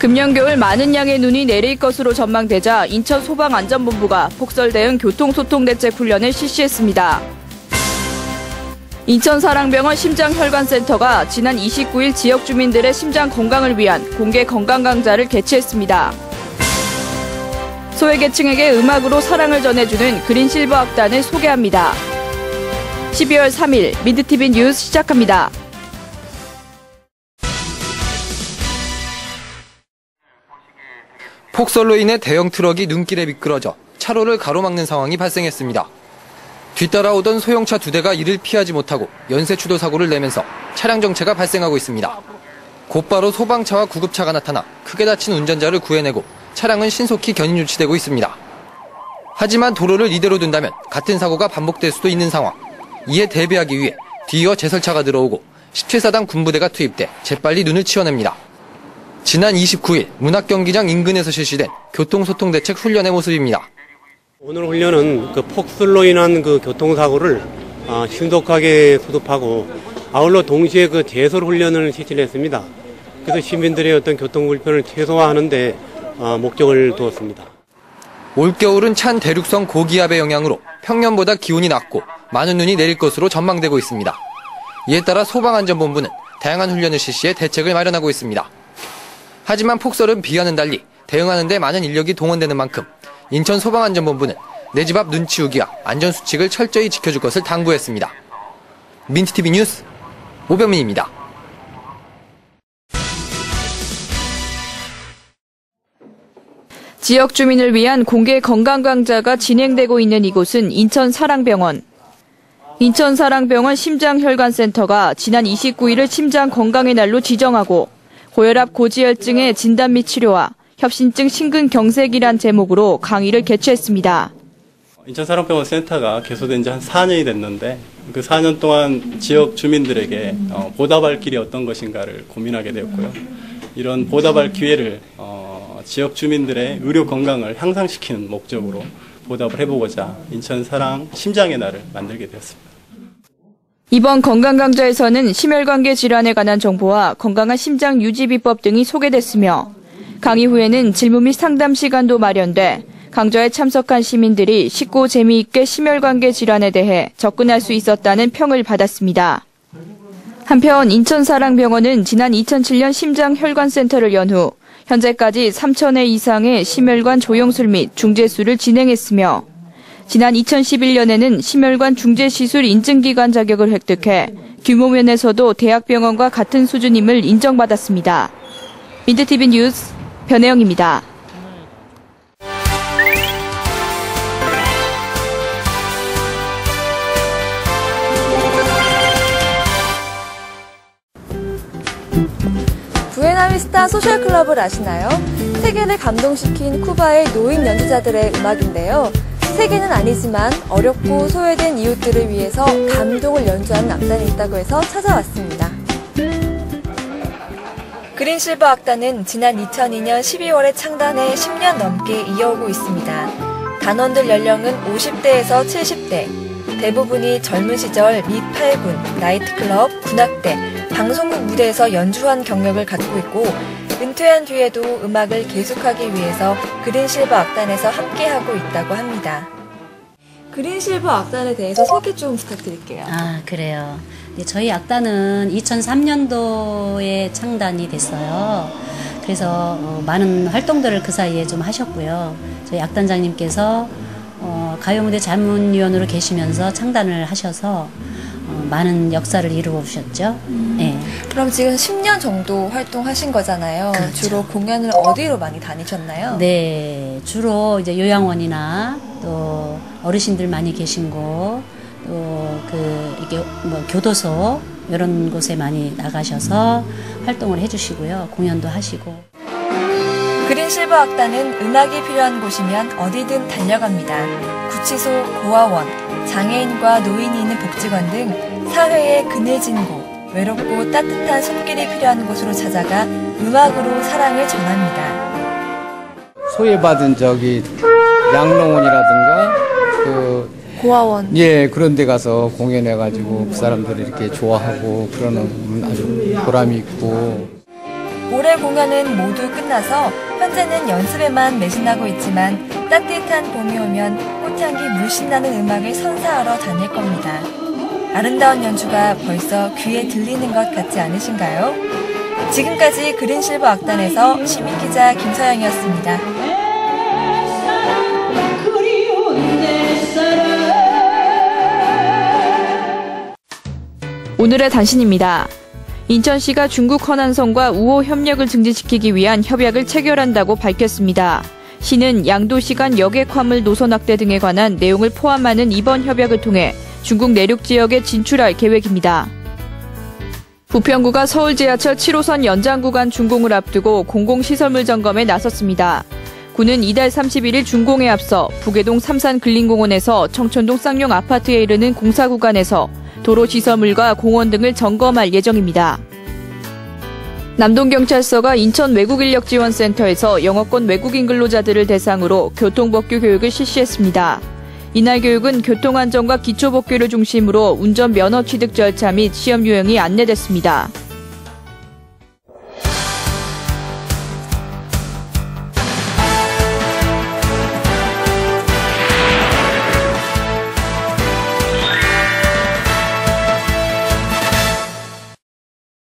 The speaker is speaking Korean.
금년 겨울 많은 양의 눈이 내릴 것으로 전망되자 인천 소방안전본부가 폭설 대응 교통소통대책 훈련을 실시했습니다. 인천사랑병원 심장혈관센터가 지난 29일 지역 주민들의 심장 건강을 위한 공개 건강강좌를 개최했습니다. 소외계층에게 음악으로 사랑을 전해주는 그린실버 악단을 소개합니다. 12월 3일 민트TV 뉴스 시작합니다. 폭설로 인해 대형 트럭이 눈길에 미끄러져 차로를 가로막는 상황이 발생했습니다. 뒤따라오던 소형차 2대가 이를 피하지 못하고 연쇄추돌 사고를 내면서 차량 정체가 발생하고 있습니다. 곧바로 소방차와 구급차가 나타나 크게 다친 운전자를 구해내고 차량은 신속히 견인 조치되고 있습니다. 하지만 도로를 이대로 둔다면 같은 사고가 반복될 수도 있는 상황. 이에 대비하기 위해 뒤이어 제설차가 들어오고 17사단 군부대가 투입돼 재빨리 눈을 치워냅니다. 지난 29일 문학경기장 인근에서 실시된 교통소통대책 훈련의 모습입니다. 오늘 훈련은 폭설로 인한 교통사고를 신속하게 수습하고 아울러 동시에 제설 훈련을 실시를 했습니다. 그래서 시민들의 어떤 교통 불편을 최소화하는 데 목적을 두었습니다. 올겨울은 찬 대륙성 고기압의 영향으로 평년보다 기온이 낮고 많은 눈이 내릴 것으로 전망되고 있습니다. 이에 따라 소방안전본부는 다양한 훈련을 실시해 대책을 마련하고 있습니다. 하지만 폭설은 비와는 달리 대응하는 데 많은 인력이 동원되는 만큼 인천 소방안전본부는 내 집 앞 눈 치우기와 안전수칙을 철저히 지켜줄 것을 당부했습니다. 민트TV 뉴스 오병민입니다. 지역 주민을 위한 공개 건강강좌가 진행되고 있는 이곳은 인천사랑병원. 인천사랑병원 심장혈관센터가 지난 29일을 심장건강의 날로 지정하고 고혈압 고지혈증의 진단 및 치료와 협심증 심근경색이란 제목으로 강의를 개최했습니다. 인천사랑병원 센터가 개소된 지 한 4년이 됐는데 그 4년 동안 지역 주민들에게 보답할 길이 어떤 것인가를 고민하게 되었고요. 이런 보답할 기회를 지역 주민들의 의료 건강을 향상시키는 목적으로 보답을 해보고자 인천사랑 심장의 날을 만들게 되었습니다. 이번 건강강좌에서는 심혈관계 질환에 관한 정보와 건강한 심장 유지 비법 등이 소개됐으며 강의 후에는 질문 및 상담 시간도 마련돼 강좌에 참석한 시민들이 쉽고 재미있게 심혈관계 질환에 대해 접근할 수 있었다는 평을 받았습니다. 한편 인천사랑병원은 지난 2007년 심장혈관센터를 연 후 현재까지 3,000회 이상의 심혈관 조영술 및 중재술을 진행했으며 지난 2011년에는 심혈관 중재시술 인증기관 자격을 획득해 규모 면에서도 대학병원과 같은 수준임을 인정받았습니다. 민트TV 뉴스 변혜영입니다. 부에나비스타 소셜클럽을 아시나요? 세계를 감동시킨 쿠바의 노인 연주자들의 음악인데요. 세계는 아니지만 어렵고 소외된 이웃들을 위해서 감동을 연주하는 악단이 있다고 해서 찾아왔습니다. 그린실버 악단은 지난 2002년 12월에 창단해 10년 넘게 이어오고 있습니다. 단원들 연령은 50대에서 70대, 대부분이 젊은 시절 미 8군, 나이트클럽, 군악대, 방송국 무대에서 연주한 경력을 갖고 있고 은퇴한 뒤에도 음악을 계속하기 위해서 그린실버 악단에서 함께하고 있다고 합니다. 그린실버 악단에 대해서 소개 좀 부탁드릴게요. 그래요. 저희 악단은 2003년도에 창단이 됐어요. 그래서 많은 활동들을 그 사이에 좀 하셨고요. 저희 악단장님께서 가요무대 자문위원으로 계시면서 창단을 하셔서 많은 역사를 이루어 오셨죠. 네. 그럼 지금 10년 정도 활동하신 거잖아요. 그렇죠. 주로 공연을 어디로 많이 다니셨나요? 네, 주로 이제 요양원이나 또 어르신들 많이 계신 곳, 또 이게 교도소 이런 곳에 많이 나가셔서 활동을 해주시고요. 공연도 하시고. 그린실버 악단은 음악이 필요한 곳이면 어디든 달려갑니다. 구치소, 고아원, 장애인과 노인이 있는 복지관 등 사회의 그늘진 곳, 외롭고 따뜻한 손길이 필요한 곳으로 찾아가 음악으로 사랑을 전합니다. 소외받은 양로원이라든가 고아원. 예, 그런 데 가서 공연해가지고 그 사람들이 이렇게 좋아하고 그러는 아주 보람이 있고. 올해 공연은 모두 끝나서 현재는 연습에만 매진하고 있지만 따뜻한 봄이 오면 꽃향기 물씬 나는 음악을 선사하러 다닐 겁니다. 아름다운 연주가 벌써 귀에 들리는 것 같지 않으신가요? 지금까지 그린실버 악단에서 시민기자 김서영이었습니다. 오늘의 단신입니다. 인천시가 중국 허난성과 우호 협력을 증진시키기 위한 협약을 체결한다고 밝혔습니다. 시는 양도시 간 여객 화물 노선 확대 등에 관한 내용을 포함하는 이번 협약을 통해 중국 내륙 지역에 진출할 계획입니다. 부평구가 서울 지하철 7호선 연장 구간 준공을 앞두고 공공시설물 점검에 나섰습니다. 구는 이달 31일 준공에 앞서 부계동 삼산근린공원에서 청천동 쌍용 아파트에 이르는 공사 구간에서 도로시설물과 공원 등을 점검할 예정입니다. 남동경찰서가 인천 외국인력지원센터에서 영어권 외국인 근로자들을 대상으로 교통법규 교육을 실시했습니다. 이날 교육은 교통안전과 기초법규를 중심으로 운전 면허 취득 절차 및 시험 유형이 안내됐습니다.